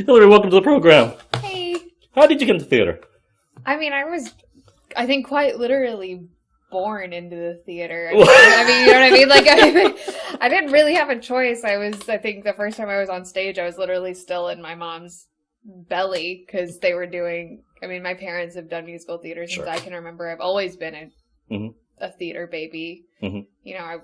Hilary, welcome to the program. Hey. How did you get into theater? I mean, I think, quite literally born into the theater. You know what I mean? Like, I didn't really have a choice. I think the first time I was on stage, I was literally still in my mom's belly because they were doing, my parents have done musical theater since I can remember. I've always been a theater baby. Mm-hmm. You know, I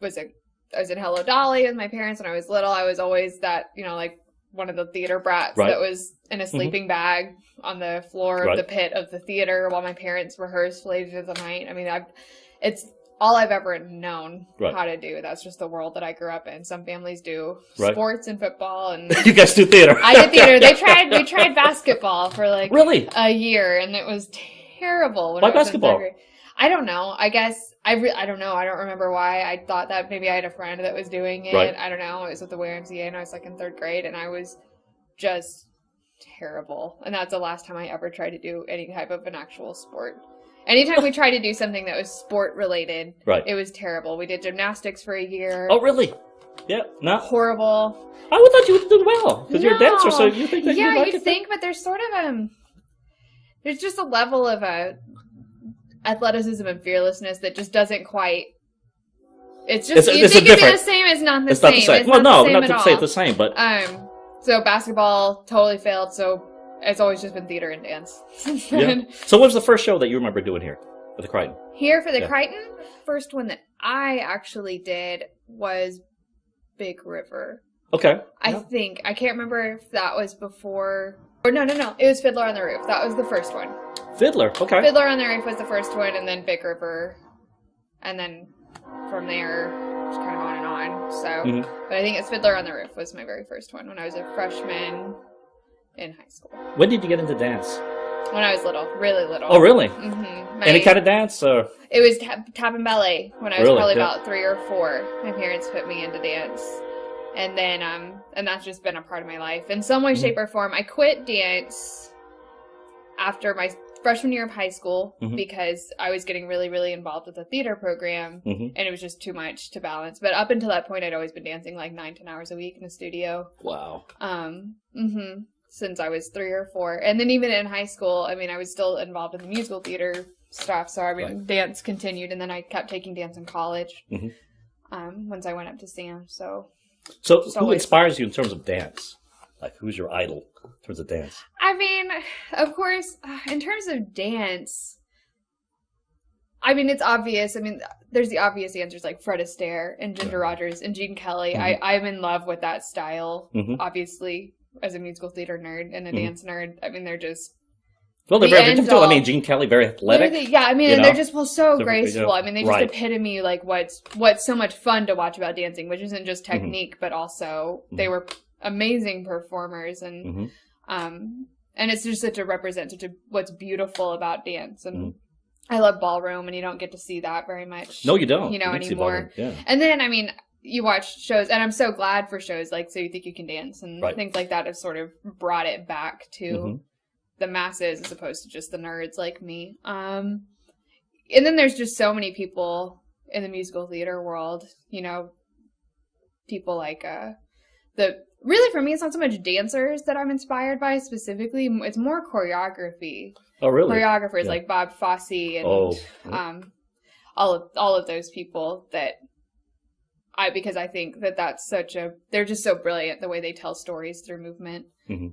was in Hello Dolly with my parents when I was little. I was always that, like one of the theater brats that was in a sleeping bag on the floor of the pit of the theater while my parents rehearsed Ladies of the Night. It's all I've ever known how to do. That's just the world that I grew up in. Some families do sports and football, and you guys do theater. I did theater. We tried basketball for like a year, and it was terrible. Why basketball? I don't know. I guess I don't know. I don't remember why. I thought that maybe I had a friend that was doing it. I don't know. It was with the YMCA, and I was like in third grade, and I was just terrible. And that's the last time I ever tried to do any type of an actual sport. Anytime we tried to do something that was sport related, it was terrible. We did gymnastics for a year. Oh, really? Yeah, not horrible. I would thought you would do well because you're a dancer, so you think that you'd think, but there's sort of there's just a level of athleticism and fearlessness that just doesn't quite. It's just you think it'd be the same. It's not the same. Not the same. Well, no, not to say it's the same, but so basketball totally failed. So it's always just been theater and dance. So what was the first show that you remember doing here at the Crighton? Here for the Crighton, first one that I actually did was Big River. Okay. I think I can't remember if that was before. Or no. It was Fiddler on the Roof. That was the first one. Fiddler, okay. Fiddler on the Roof was the first one, and then Big River, and then from there, just kind of on and on. So, but I think it's Fiddler on the Roof was my very first one when I was a freshman in high school. When did you get into dance? When I was little, really little. Oh, really? Mm-hmm. Any kind of dance? Or? It was tap and ballet when I was probably about 3 or 4. My parents put me into dance. And then, and that's just been a part of my life in some way, shape, or form. I quit dance after my freshman year of high school because I was getting really, really involved with the theater program, and it was just too much to balance. But up until that point, I'd always been dancing like 9-10 hours a week in the studio. Wow. Since I was 3 or 4, and then even in high school, I was still involved in the musical theater stuff. So dance continued, and then I kept taking dance in college. Once I went up to Sam, So who inspires you in terms of dance? Like, who's your idol in terms of dance? Of course, in terms of dance, it's obvious. There's the obvious answers like Fred Astaire and Ginger Rogers and Gene Kelly. I'm in love with that style, obviously, as a musical theater nerd and a dance nerd. They're just... Well, they're very difficult. Gene Kelly, very athletic. They're just so graceful. They just epitome like what's so much fun to watch about dancing, which isn't just technique, but also they were amazing performers, and it's just such a representative what's beautiful about dance. And I love ballroom, and you don't get to see that very much. No, you don't. Anymore. And then you watch shows, and I'm so glad for shows like So You Think You Can Dance and things like that have sort of brought it back to the masses as opposed to just the nerds like me. And then there's just so many people in the musical theater world, people like really for me, it's not so much dancers that I'm inspired by specifically. It's more choreography. Oh, really? Choreographers like Bob Fosse and all of those people because I think that's they're just so brilliant. The way they tell stories through movement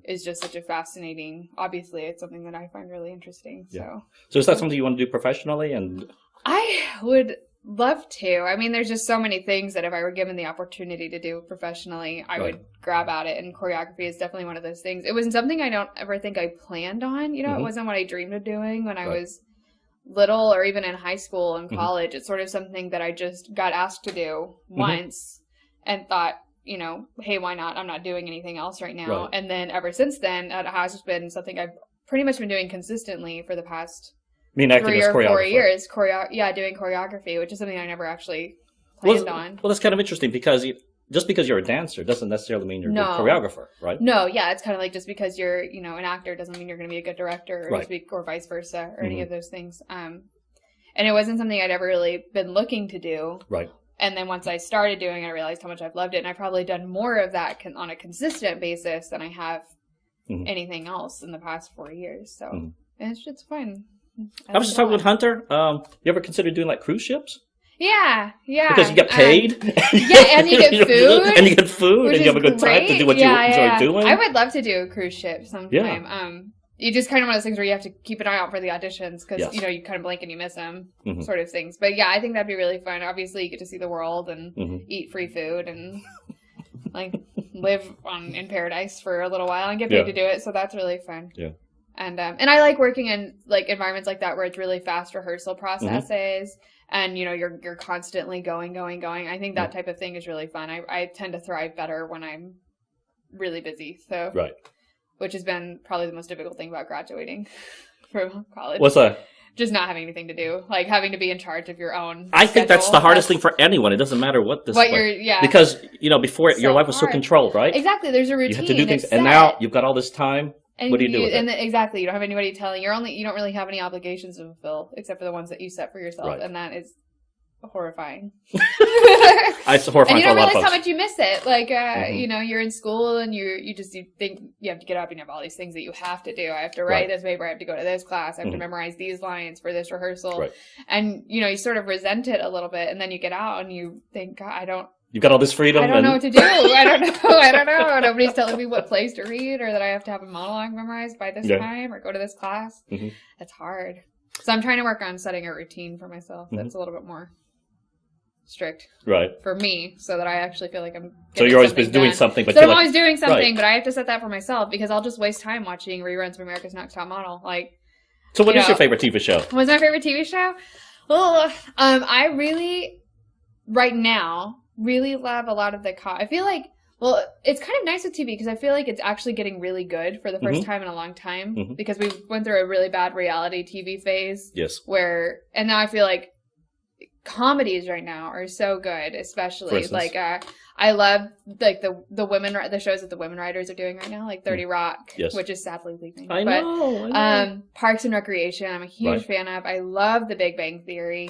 is just such a fascinating, obviously it's something that I find really interesting. So is that something you want to do professionally? And I would love to. There's just so many things that if I were given the opportunity to do professionally, I would grab at it. And choreography is definitely one of those things. It wasn't something I don't ever think I planned on. It wasn't what I dreamed of doing when I was little or even in high school and college. It's sort of something that I just got asked to do once and thought, hey, why not? I'm not doing anything else right now. And then ever since then, it has just been something I've pretty much been doing consistently for the past 3 or 4 years. Doing choreography, which is something I never actually planned on. Well, that's kind of interesting because just because you're a dancer doesn't necessarily mean you're a good choreographer, right? No, it's kind of like just because you're, an actor doesn't mean you're going to be a good director or vice versa or any of those things. And it wasn't something I'd ever really been looking to do. Right. And then once I started doing it, I realized how much I've loved it. And I've probably done more of that on a consistent basis than I have anything else in the past 4 years. So it's fun. I was just talking with Hunter. You ever consider doing like cruise ships? Yeah. Because you get paid. And you get food. And you get food, and you have a good time to do what you enjoy doing. I would love to do a cruise ship sometime. Yeah. You just kind of one of those things where you have to keep an eye out for the auditions because, you kind of blink and you miss them sort of things. But yeah, I think that'd be really fun. Obviously, you get to see the world and eat free food and like live in paradise for a little while and get paid to do it. So that's really fun. Yeah. And I like working in like environments like that where it's really fast rehearsal processes and, you're constantly going. I think that type of thing is really fun. I tend to thrive better when I'm really busy. So. Right. Which has been probably the most difficult thing about graduating from college. What's that? Just not having anything to do, like having to be in charge of your own. I think that's the hardest thing for anyone. It doesn't matter what this. Because before your life was so controlled, right? Exactly. There's a routine. You have to do things, and now you've got all this time. And what do you do with it? Exactly. You don't have anybody telling. You don't really have any obligations to fulfill except for the ones that you set for yourself, and that is horrifying. It's horrifying. And you don't realize how much you miss it. Like, you're in school and you think you have to get up and you have all these things that you have to do. I have to write this paper. I have to go to this class. I have to memorize these lines for this rehearsal. Right. And, you sort of resent it a little bit. And then you get out and you think, God, you've got all this freedom. I don't know what to do. I don't know. Nobody's telling me what plays to read or that I have to have a monologue memorized by this time or go to this class. It's hard. So I'm trying to work on setting a routine for myself that's a little bit more strict for me so that I actually feel like I'm so you're always doing something but I'm always doing something but I have to set that for myself because I'll just waste time watching reruns of America's Next Top Model. So what is your favorite TV show? What's my favorite TV show? Well, I really right now really love a lot of I feel like it's kind of nice with TV because I feel like it's actually getting really good for the first time in a long time because we went through a really bad reality TV phase. Yes. And now I feel like comedies right now are so good, especially like I love like the shows that the women writers are doing right now, like 30 Rock, which is sadly leaving. I know. Parks and Recreation, I'm a huge fan of. I love The Big Bang Theory.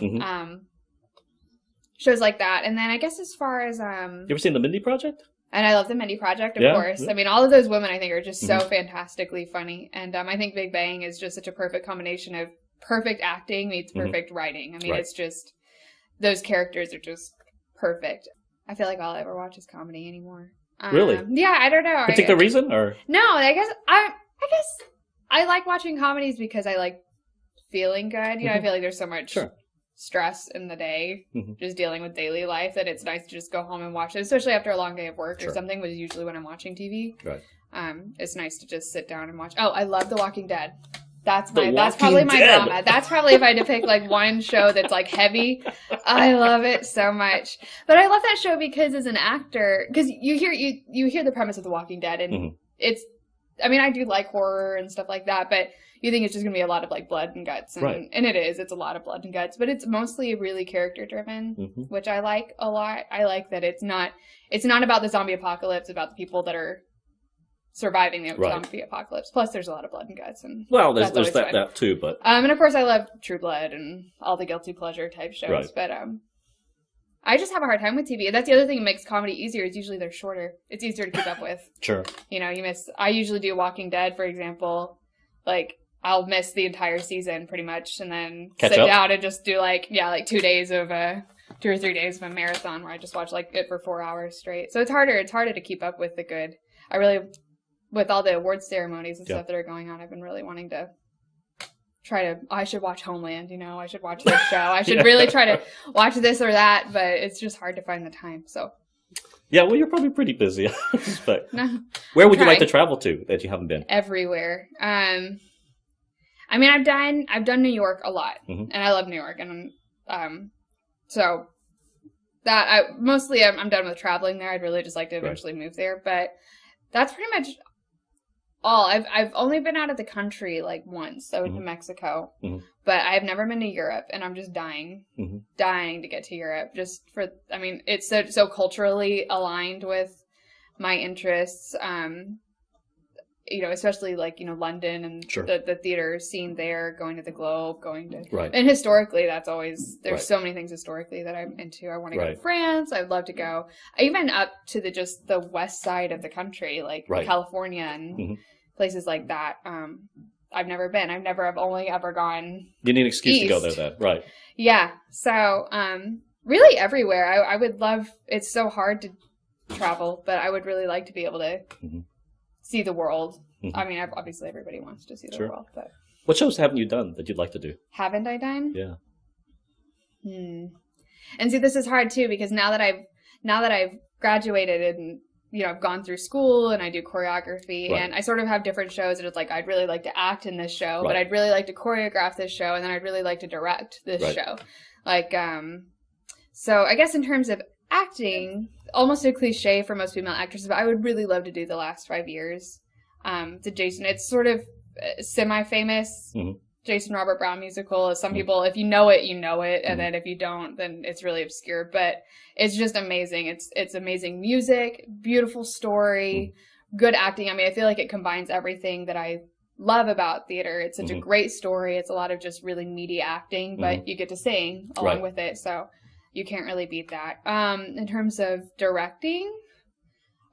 Shows like that. And then I guess as far as you ever seen the Mindy Project? And I love the Mindy Project, of course. Yeah. I mean, all of those women I think are just so fantastically funny. And I think Big Bang is just such a perfect combination of perfect acting meets perfect writing. I mean, it's just those characters are just perfect. I feel like all I ever watch is comedy anymore. Really? Yeah, I don't know. Particular reason, or no? I guess I like watching comedies because I like feeling good. I feel like there's so much stress in the day, just dealing with daily life, that it's nice to just go home and watch it, especially after a long day of work or something. Was usually when I'm watching TV. Right. It's nice to just sit down and watch. Oh, I love The Walking Dead. That's probably my drama. That's probably if I had to pick like one show that's like heavy. I love it so much. But I love that show because as an actor, because you hear the premise of The Walking Dead, and I mean, I do like horror and stuff like that, but you think it's just gonna be a lot of like blood and guts, and it is. It's a lot of blood and guts, but it's mostly really character driven, which I like a lot. I like that it's not about the zombie apocalypse, about the people that are surviving the zombie apocalypse. Plus, there's a lot of blood and guts, and there's that too. But and of course, I love True Blood and all the guilty pleasure type shows. But I just have a hard time with TV. That's the other thing that makes comedy easier. Is usually they're shorter. It's easier to keep up with. Sure. I usually do Walking Dead, for example. Like I'll miss the entire season pretty much, and then sit down and just do 2 days of 2 or 3 days of a marathon where I just watch it for 4 hours straight. So it's harder to keep up with the good. I really, with all the awards ceremonies and stuff that are going on, I've been really wanting to I should watch Homeland, I should watch this show. I should really try to watch this or that, but it's just hard to find the time. So. Yeah, well, you're probably pretty busy, I suspect. No, where would you like to travel to that you haven't been? Everywhere. I mean, I've done New York a lot, and I love New York, and so that I'm done with traveling there. I'd really just like to eventually move there, but that's pretty much all. I've only been out of the country once. I went to Mexico, but I've never been to Europe, and I'm just dying to get to Europe. It's so culturally aligned with my interests. especially like, London and sure. the theater scene there, going to the Globe, right. And historically, that's always, there's so many things historically that I'm into. I want to go to France. I'd love to go even up to just the west side of the country, like California and places like that. I've never been. I've only ever gone You need an excuse east. to go there then, right. Yeah. So, really everywhere. I would love, it's so hard to travel, but I would really like to be able to see the world. I mean, obviously everybody wants to see the world, but what shows haven't you done that you'd like to do? Haven't I done? Yeah. And see, this is hard too, because now that I've graduated and I've gone through school and I do choreography and I sort of have different shows and it's like I'd really like to act in this show, but I'd really like to choreograph this show, and then I'd really like to direct this show. Like so I guess in terms of acting, almost a cliche for most female actresses, but I would really love to do The Last 5 Years. The Jason, it's sort of semi-famous Jason Robert Brown musical. Some people, if you know it, you know it, and then if you don't, then it's really obscure. But it's just amazing. It's amazing music, beautiful story, good acting. I mean, I feel like it combines everything that I love about theater. It's such a great story. It's a lot of just really meaty acting, but you get to sing along with it, so you can't really beat that. In terms of directing,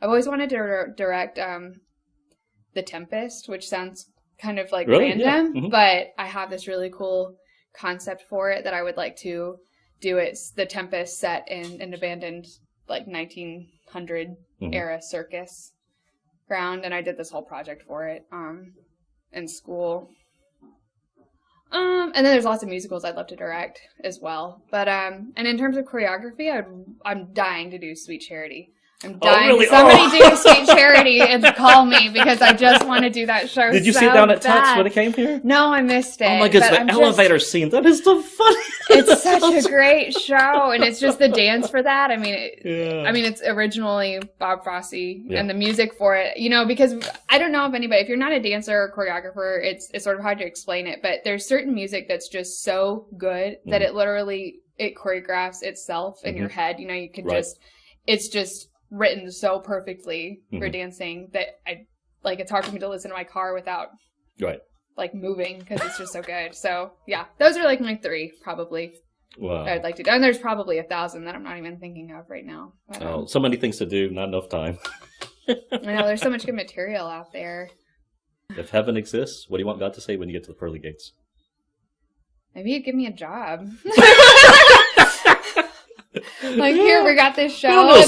I've always wanted to direct The Tempest, which sounds kind of like random, but I have this really cool concept for it that I would like to do. It's The Tempest set in an abandoned like 1900 era circus ground, and I did this whole project for it in school. And then there's lots of musicals I'd love to direct as well. But and in terms of choreography, I'm dying to do Sweet Charity. I'm dying. Oh, really? Somebody do Sweet Charity and call me, because I just want to do that show. Did you see it down at Tux when it came here? No, I missed it. Oh my goodness, the elevator scene, that is the funniest. It's such a great show, and it's just the dance for that. I mean, it's originally Bob Fosse, and the music for it, because I don't know if anybody, if you're not a dancer or choreographer, it's sort of hard to explain it, but there's certain music that's just so good that it choreographs itself in your head. You can it's just written so perfectly for dancing that it's hard for me to listen to my car without moving, because it's just so good. So yeah, those are like my 3 probably. Wow. I'd like to do, and there's probably 1,000 that I'm not even thinking of right now. But, so many things to do, not enough time. I know, there's so much good material out there. If heaven exists, what do you want God to say when you get to the pearly gates? Maybe he'd give me a job. Here, we got this show. No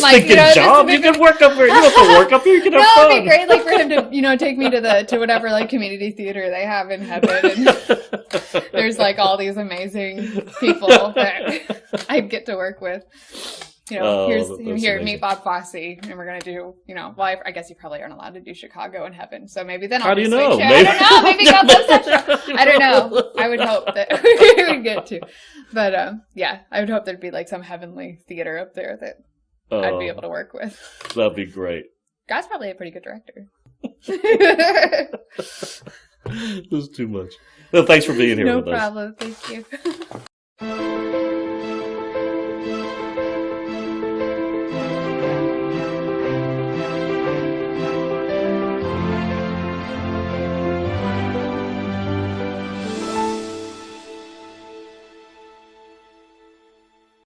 job. You can work up here. You don't have to work up here. You can have fun. It'd be great, for him to, take me to whatever, community theater they have in heaven. And there's, all these amazing people that I'd get to work with. Meet Bob Fosse, and we're going to do, I guess you probably aren't allowed to do Chicago in heaven, so maybe then I'll do Sweet Charity. I don't know. Maybe God loves that show. I don't know. I would hope that we would get to. But, I would hope there'd be, some heavenly theater up there that I'd be able to work with. That'd be great. God's probably a pretty good director. This is too much. Well, thanks for being here with us. No problem. Thank you.